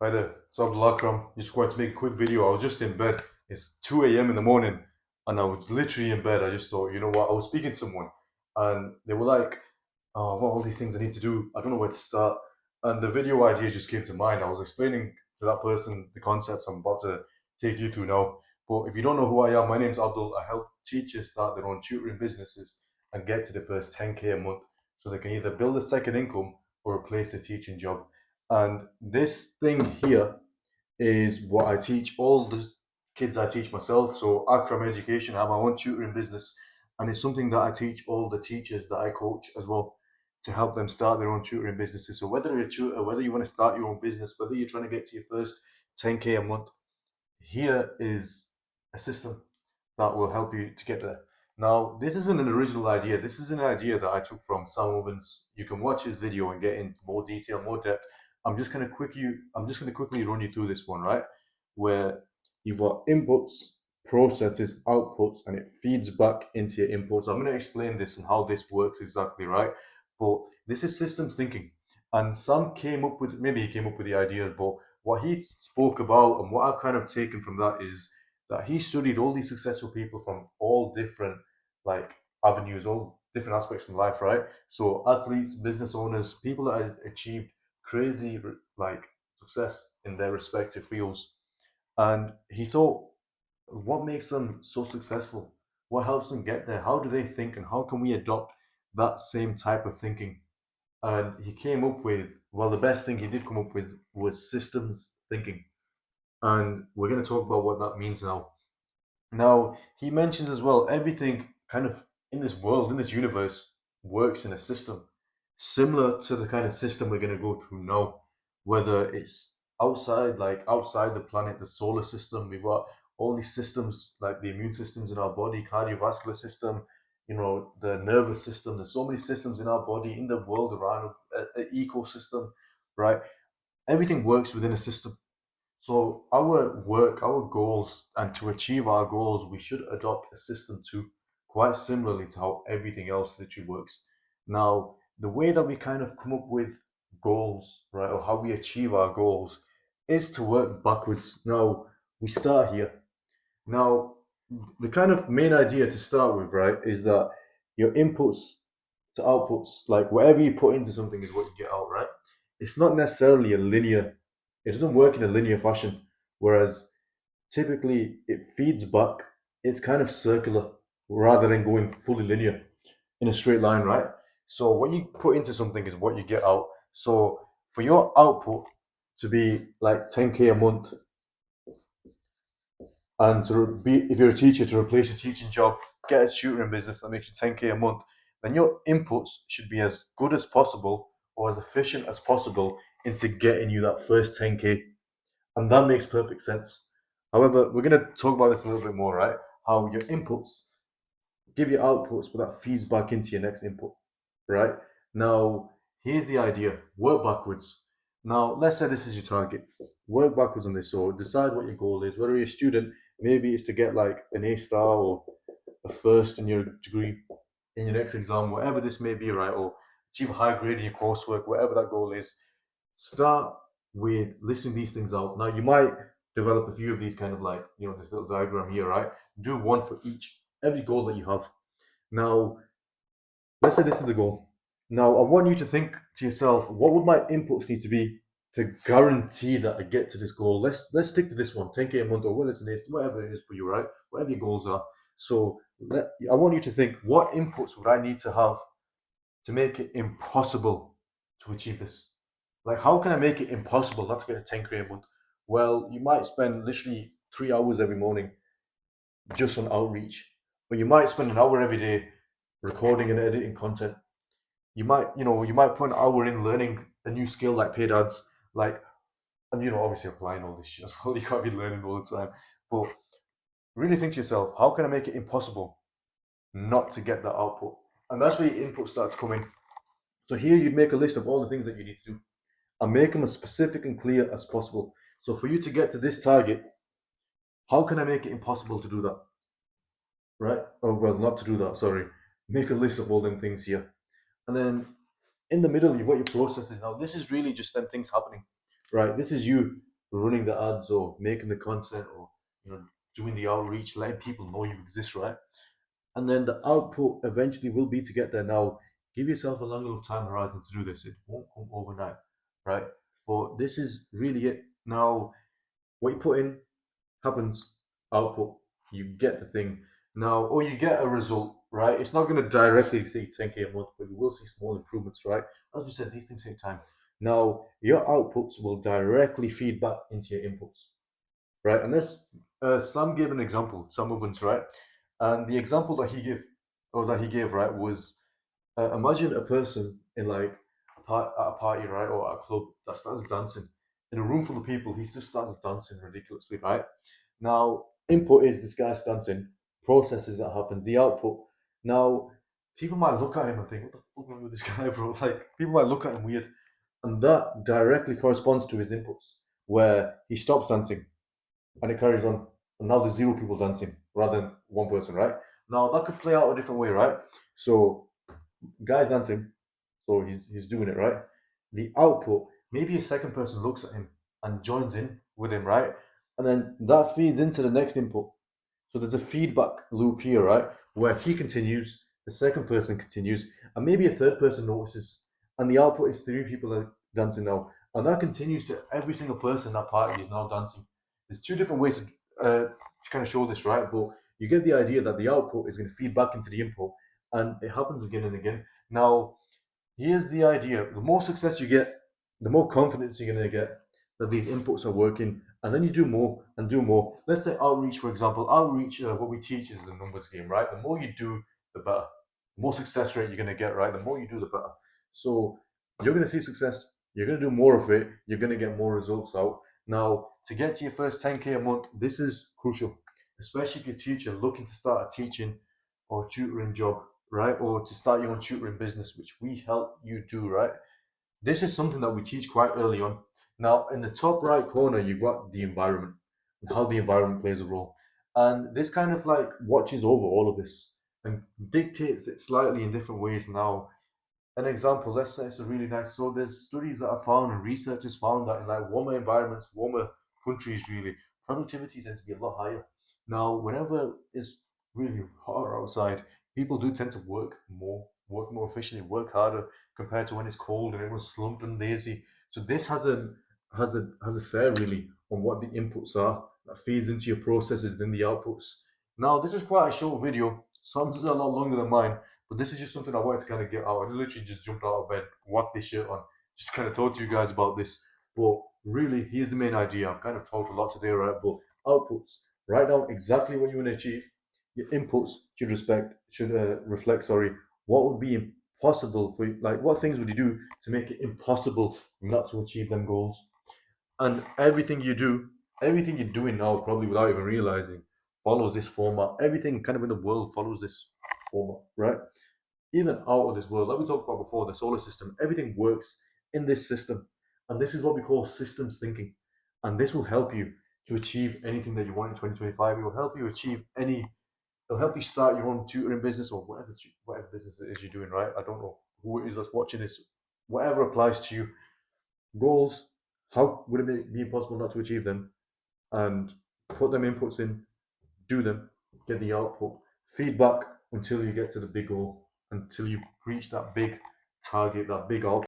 Hi there. So Abdul Akram, just wanted to make a quick video. I was just in bed. It's 2 a.m. in the morning, and I was literally in bed. I just thought, you know what? I was speaking to someone, and they were like, "Oh, what are all these things I need to do? I don't know where to start." And the video idea just came to mind. I was explaining to that person the concepts I'm about to take you through now. But if you don't know who I am, my name's Abdul. I help teachers start their own tutoring businesses and get to the first 10K a month, so they can either build a second income or replace a teaching job. And this thing here is what I teach all the kids I teach myself. So Akram Education, I have my own tutoring business, and it's something that I teach all the teachers that I coach as well to help them start their own tutoring businesses. So whether you're a tutor, whether you want to start your own business, whether you're trying to get to your first 10K a month, here is a system that will help you to get there. Now, this isn't an original idea. This is an idea that I took from Sam Ovens. You can watch his video and get into more detail, more depth. I'm just gonna quickly run you through this one, right? Where you've got inputs, processes, outputs, and it feeds back into your inputs. I'm gonna explain this and how this works exactly, right? But this is systems thinking. And Sam came up with maybe he came up with the ideas, but what he spoke about and what I've kind of taken from that is that he studied all these successful people from all different like avenues, all different aspects from life, right? So athletes, business owners, people that have achieved crazy like success in their respective fields. And he thought, what makes them so successful? What helps them get there? How do they think? And how can we adopt that same type of thinking? And he came up with, well, the best thing he did come up with was systems thinking. And we're going to talk about what that means now. Now, he mentions as well, everything kind of in this world, in this universe, works in a system similar to the kind of system we're going to go through now. Whether it's outside, like outside the planet, the solar system, we've got all these systems, like the immune systems in our body, cardiovascular system, the nervous system. There's so many systems in our body, in the world around, an ecosystem, right? Everything works within a system. So our work, our goals, and to achieve our goals, we should adopt a system too, quite similarly to how everything else literally works. Now, the way that we kind of come up with goals, right, or how we achieve our goals, is to work backwards. Now, we start here. Now, the kind of main idea to start with, right, is that your inputs to outputs, like whatever you put into something is what you get out, right? It's not necessarily a linear, it doesn't work in a linear fashion. Whereas typically it feeds back, it's kind of circular rather than going fully linear in a straight line, right? So what you put into something is what you get out. So for your output to be like 10K a month, and to be, if you're a teacher, to replace a teaching job, get a tutoring business that makes you 10K a month, then your inputs should be as good as possible or as efficient as possible into getting you that first 10K. And that makes perfect sense. However, we're going to talk about this a little bit more, right? How your inputs give you outputs, but that feeds back into your next input, right? Now, here's the idea, work backwards. Now, let's say this is your target. Work backwards on this. So decide what your goal is. Whether you're a student, maybe it's to get like an A star or a first in your degree in your next exam, whatever this may be, right? Or achieve a high grade in your coursework, whatever that goal is. Start with listing these things out. Now, you might develop a few of these kind of like, this little diagram here, right? Do one for each, every goal that you have. Now, let's say this is the goal. Now, I want you to think to yourself, what would my inputs need to be to guarantee that I get to this goal? Let's stick to this one, 10K a month or whatever it is for you, right? Whatever your goals are. So I want you to think, what inputs would I need to have to make it impossible to achieve this? Like, how can I make it impossible not to get a 10K a month? Well, you might spend literally 3 hours every morning just on outreach, but you might spend an hour every day recording and editing content. You might put an hour in learning a new skill like paid ads, like, and obviously applying all this shit as well. You can't be learning all the time, but really think to yourself, how can I make it impossible not to get that output? And that's where your input starts coming. So here you'd make a list of all the things that you need to do and make them as specific and clear as possible. So for you to get to this target, how can I make it impossible to do that? Right? Oh, well, not to do that, sorry. Make a list of all them things here. And then in the middle, you've got your processes. Now, this is really just them things happening, right? This is you. running the ads or making the content or doing the outreach, letting people know you exist, right? And then the output eventually will be to get there. Now, give yourself a long enough time horizon to do this. It won't come overnight, right? But this is really it. Now, what you put in happens, output, you get the thing. Now, or you get a result, right? It's not going to directly see 10K a month, but you will see small improvements, right? As we said, these things take time. Now, your outputs will directly feed back into your inputs, right? And this, Sam gave an example, Sam Ovens, right? And the example that he gave, right, was imagine a person in like at a party, right, or at a club that starts dancing in a room full of people. He just starts dancing ridiculously, right? Now, input is this guy's dancing, processes that happen, the output. Now, people might look at him and think, "What the fuck is wrong with this guy, bro?" Like people might look at him weird, and that directly corresponds to his inputs, where he stops dancing and it carries on. And now there's zero people dancing rather than one person, right? Now that could play out a different way, right? So guy's dancing, so he's doing it, right? The output, maybe a second person looks at him and joins in with him, right? And then that feeds into the next input. So there's a feedback loop here, right? Where he continues, the second person continues, and maybe a third person notices. And the output is three people are dancing now. And that continues to every single person in that party is now dancing. There's two different ways to kind of show this, right? But you get the idea that the output is going to feed back into the input, and it happens again and again. Now, here's the idea: the more success you get, the more confidence you're going to get that these inputs are working, and then you do more and do more. Let's say outreach, for example. Outreach, what we teach is a numbers game, right? The more you do, the better. The more success rate you're going to get, right? The more you do, the better. So you're going to see success. You're going to do more of it. You're going to get more results out. Now, to get to your first 10K a month, this is crucial, especially if you're a teacher looking to start a teaching or tutoring job, right? Or to start your own tutoring business, which we help you do, right? This is something that we teach quite early on. Now, in the top right corner, you've got the environment and how the environment plays a role. And this kind of like watches over all of this and dictates it slightly in different ways. Now, an example, let's say it's a really nice. So there's studies that are found and researchers found that in like warmer environments, warmer countries, really, productivity tends to be a lot higher. Now, whenever it's really hotter outside, people do tend to work more efficiently, work harder compared to when it's cold and everyone's slumped and lazy. So this has a say really on what the inputs are that feeds into your processes and the outputs. Now, this is quite a short video. Some is a lot longer than mine, but this is just something I wanted to kind of get out. I literally just jumped out of bed, whacked this shirt on, just kind of talk to you guys about this. But really, here's the main idea. I've kind of talked a lot today, right? But outputs, write down exactly what you want to achieve. Your inputs should reflect. Sorry, what would be impossible for you? Like, what things would you do to make it impossible not to achieve them goals? And everything you're doing now, probably without even realizing, follows this format. Everything kind of in the world follows this format, right? Even out of this world, like we talked about before, the solar system, everything works in this system. And this is what we call systems thinking. And this will help you to achieve anything that you want in 2025. It will help you achieve it'll help you start your own tutoring business or whatever business it is you're doing, right? I don't know who it is that's watching this. Whatever applies to you. Goals, how would it be impossible not to achieve them? And put them inputs in, do them, get the output, feedback until you get to the big goal, until you reach that big target, that big output.